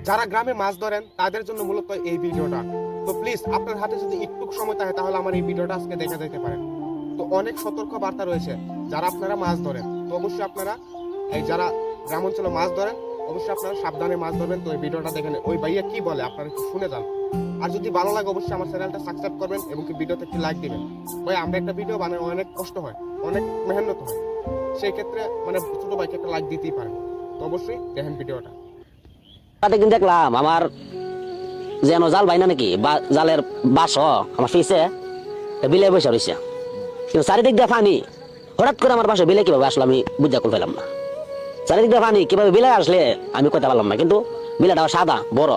যারা গ্রামে মাছ ধরেন তাদের জন্য মূলত এই ভিডিওটা। তো প্লিজ আপনার হাতে যদি একটু সময় থাকে তাহলে আমার এই ভিডিওটা আজকে দেখা যেতে পারে। তো অনেক সতর্ক বার্তা রয়েছে যারা আপনারা মাছ ধরেন, তো অবশ্যই আপনারা এই যারা গ্রাম অঞ্চলে মাছ ধরেন অবশ্যই আপনারা সাবধানে মাছ ধরবেন। তো এই ভিডিওটা দেখেন ওই ভাইয়া কি বলে আপনারা একটু শুনে যান। আর যদি ভালো লাগে অবশ্যই আমার চ্যানেলটা সাবস্ক্রাইব করবেন এবং কি ভিডিওতে একটি লাইক দিবেন। ভাই আমরা একটা ভিডিও বানাই অনেক কষ্ট হয়, অনেক মেহনত হয়, সেই ক্ষেত্রে মানে ছোট ভাইকে একটা লাইক দিতেই পারেন। তো অবশ্যই দেখেন ভিডিওটা। একদিন দেখলাম আমার যেন জাল বাইনা নাকি বা জালের বাস আমার ফিসে বিলে বসে রয়েছে, কিন্তু চারিদিক দিয়ে পানি। হঠাৎ করে আমার বাসে বিলে কিভাবে আসলো আমি বুঝা করে পেলাম না। চারিদিক দিয়ে পানি কিভাবে বিলে আসলে আমি করতে পারলাম না, কিন্তু বিলাটা সাদা বড়।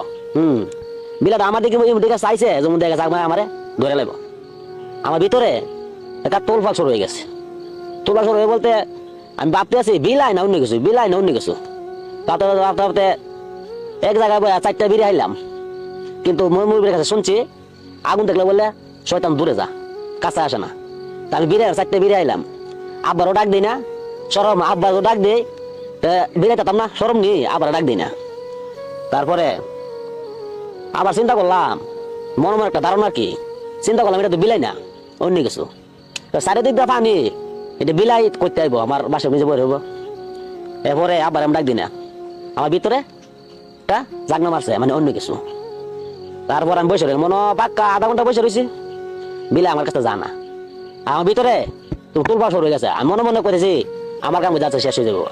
বিলাটা আমার দিকে চাইছে যেমন দেখে আমারে ধরে লাগবো। আমার ভিতরে একটা তোল ফাঁক শুরু হয়ে গেছে। তোল ফাঁক শুরু হয়ে বলতে আমি ভাবতে আছি বিলাই না অন্য কিছু, বিলাই না অন্য কিছু। ভাবতে ভাবতে ভাবতে এক জায়গায় চারটা বিড়ি আইলাম, কিন্তু মুরবির কাছে শুনছি আগুন দেখলে বললে শয়তান দূরে যা, কাছে আসে না। তা আমি চারটে বিড়ি আইলাম, আব্বারও ডাক দিই না সরম, আব্বারও ডাক দিই বিড়াইতাম না সরম নি, আবার ডাক দিই না। তারপরে আবার চিন্তা করলাম মনে মনে একটা ধারণা কি, চিন্তা করলাম এটা তো বিলাই না অন্য কিছু। চারিদিক দিয়ে পানি, এটা বিলাই করতে আইব আমার বাসায় নিজে বই হইব। এরপরে আবার আমি ডাক দিই না, আমার ভিতরে একটা জাগনা মারছে মানে অন্য কিছু। তারপর আমি বসে রইলাম, মনে পাক্কা আধা ঘন্টা বসে রয়েছি, বিলে আমার কাছে জানা আমার ভিতরে তুলবা শুরু হয়ে গেছে। আমি মনে মনে করেছি আমার কাম যাচ্ছে শেষ হয়ে যাবো।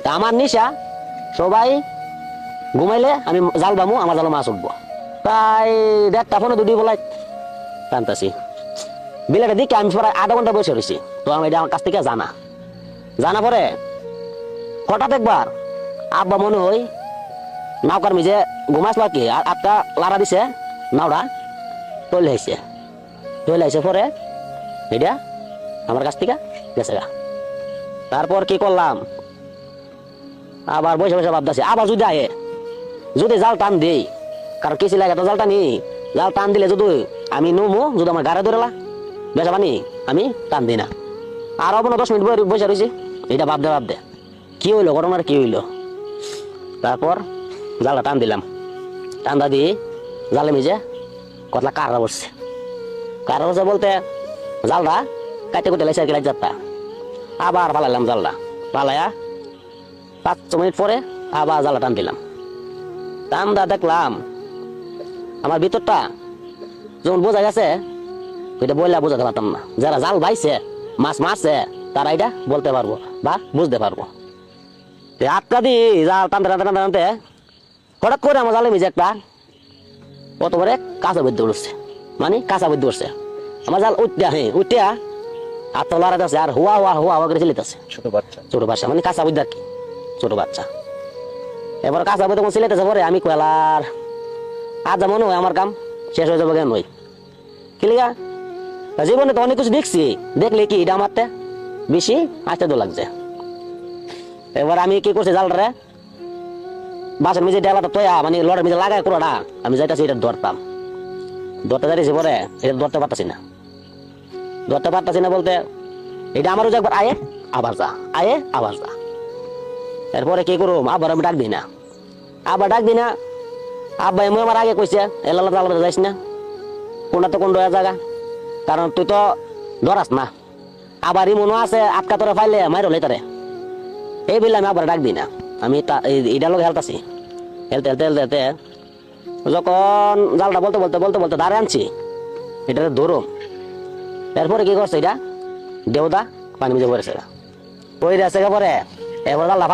তা আমার নিশা সবাই ঘুমাইলে আমি জাল বামু, আমার জাল মাছ উঠবো। তাই 1:30 ফোনে 2 বলাই টানতেছি বিলেটা দিকে আমি প্রায় আধা ঘন্টা বসে রয়েছি। তো আমি এটা আমার কাছ থেকে জানা পরে হঠাৎ একবার আব্বা মনে হয় নাওকার মিজে ঘুমাইছিল আর কি, আর আটটা লাড়া দিছে, নাওড়া তৈল হয়েছে পরে এটা আমার কাছ থেকে গেছে গা। তারপর কি করলাম, আবার বসে বসে ভাবতেছি আবার যদি জাল টান দিই, কারণ কিছু লাগে তো জাল টানি, জাল টান দিলে যদি আমি নুমু, যদি আমার গাড়ে ধরেলা বেসা পানি আমি টান দিই না। আর 10 মিনিট বসে রয়েছি, এটা ভাবতে কি হইলো, ঘটনার কি হইলো। তারপর জালটা টান দিলাম, টান্দা দিয়ে জালে মিজে কতলা কারা বসছে বলতে জালটা কাটতে কুটে লাইছে আর কি লাইজারটা। আবার পালাইলাম জালটা, পালাইয়া 5 মিনিট পরে আবার জালটা টান দিলাম। টান্দা দেখলাম আমার ভিতরটা যখন বোঝা গেছে, এটা বললে বোঝাতে পারতাম না। যারা জাল বাইছে মাছ মারছে তারা এটা বলতে পারবো বা বুঝতে পারবো। আটটা দিয়ে জাল টানতে হঠাৎ করে আমার জালে মিজে একটা কত করে কাঁচা বৈদ্য উঠছে, মানে কাঁচা বৈদ্য উঠছে। আমার জাল উঠিয়া আটটা লড়াইতে আছে আর হুয়া করে চিলিতেছে। ছোট বাচ্চা মানে কাঁচা বৈদ্য আর কি, ছোট বাচ্চা। এবার কাঁচা বৈদ্য চিলিতেছে পরে আমি কয়লার আজ মনে হয় আমার কাম শেষ হয়ে যাবে কেন নই কিলিগা। জীবনে তো অনেক কিছু দেখছি, দেখলে কি এটা আমারটা বেশি আস্তে লাগছে। এবার আমি কি করছি, জালটারে বাসের মিজে ডেলাটা তোয়া মানে লড়ের মিজে লাগায় পুরোটা আমি যাইতেছি এটা ধরতে যাইতেছি পরে এটা ধরতে পারতাছি না বলতে এটা আমারও যে একবার আয়ে আবার যা। এরপরে কি করুম, আবার আমি ডাক দিই না আব্বা এমন আমার আগে কইছে এলালা যাইস না, কোনটা তো কোন জায়গা, কারণ তুই তো ধরাস না। আবার মনে আছে আটকা তোরে ফাইলে মাইরো লেতারে, এই বলে আমি আবার ডাক দিই না। আমি এটা লোক হেলতাছি, হেলতে যখন জালটা বলতে দাঁড়ে আনছি এটা ধরুম। এরপরে কি করছে, এটা দেওদা পানি মিজে পড়েছে পরে এবার জালটা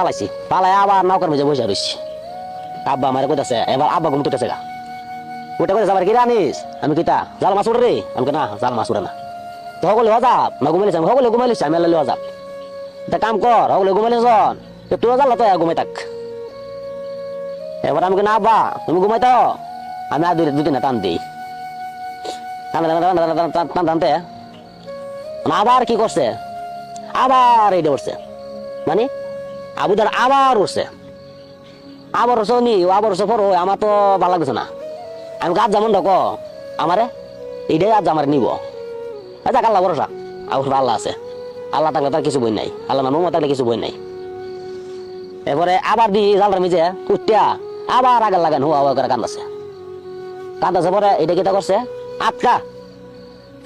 পালাই আবার নৌকার মিজে বসে রয়েছি। আব্বা আমার কইতাছে, এবার আব্বা ঘুম তুটেছে গা, উঠে কইতেছে আবার কি আনিস, আমি কিতা জাল মাছ উঠে রে, আমি না জাল মাছ উঠে না। তো সকলে হজাব না ঘুমাইলিস, আমি সকলে ঘুমাইলিস, আমি আল্লাহ হজাব তা কাম কর, সকলে ঘুমাইলিস তুই জাল তো ঘুমাই থাক। এবার আমি না আব্বা তুমি ঘুমাইতো, আমি আর 2-3 টান দিই টানতে আবার কি করছে, আবার এইটা উঠছে, মানে আবুদার আবার উঠছে পর আমার তো ভালো লাগছে না। আমি কাজ যেমন ঢোক আমারে এইটাই আজ আমার নিব। আচ্ছা আল্লাহ ভরসা, আল্লাহ আছে, আল্লাহ থাকলে তার কিছু বই নাই, আল্লাহ নাম থাকলে কিছু বই নাই। এরপরে আবার দি জালটার মিজে উঠিয়া আবার আগে লাগান হুয়া হুয়া করে কান্দাছে পরে এটা কিটা করছে আটকা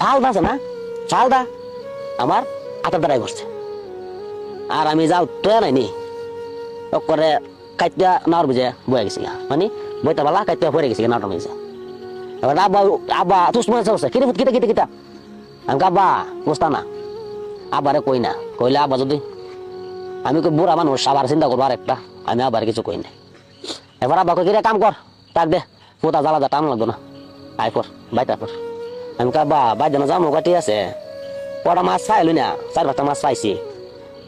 ফালদা আছে না ফালদা আমার আটার দ্বারাই করছে আর আমি জাল তোয়া নাইনি করে কাইটা নাওয়ার বুঝে বয়ে গেছি মানে বইটা বালা কাইটা পড়ে গেছি নাওটা মেয়েছে এবার আব্বা আব্বা তুস মনে চলছে কিটা কিটা কিটা কিটা আমি আব্বা বুঝতাম না আবারে কই না কইলে আব্বা যদি আমি কই বুড়া মানুষ আবার চিন্তা করবো আরেকটা আমি আবার কিছু কই না এবার আব্বা কই কিরে কাম কর তাক দে পোতা জ্বালা যা টান লাগতো না আয় পর বাইটা পর আমি কাবা বাইতে না যাবো ঠিক আছে কটা মাছ খাইলি না 4-5টা মাছ পাইছি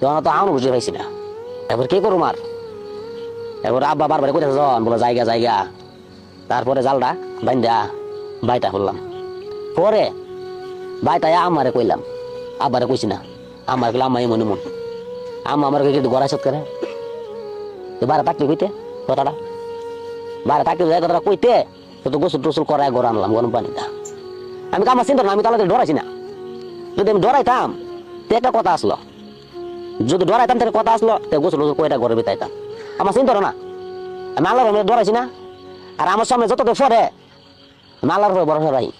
তখন তো আউন বুঝে পাইছি না এবার কি করুম আর এবার আব্বা বারবার কইতেছে জন বলে জায়গা জায়গা তারপরে জালটা বাইন্দা বাইটা করলাম পরে বাইটা আমারে কইলাম আব্বারে কইছি না আমার কইলাম আম্মাই মনে মন আম্মা আমার কিন্তু গড়াই সৎ করে তো বারে তাকলি কইতে কথাটা বারে তাকলি যায় কথাটা কইতে তো গোসল টোসল করায় গড় আনলাম গরম পানিটা আমি তো আমার চিন্তা না আমি তাহলে ডরাইছি না যদি আমি ডরাইতাম তো একটা কথা আসলো যদি ডরাইতাম তাহলে কথা আসলো তো গোসল টোসল কয়টা ঘরে বিতাইতাম আমার চিন্তা না আমি আল্লাহর ডরাইছি না আর আমার সামনে যত ফরে আমি আল্লাহর ভরসা রাখি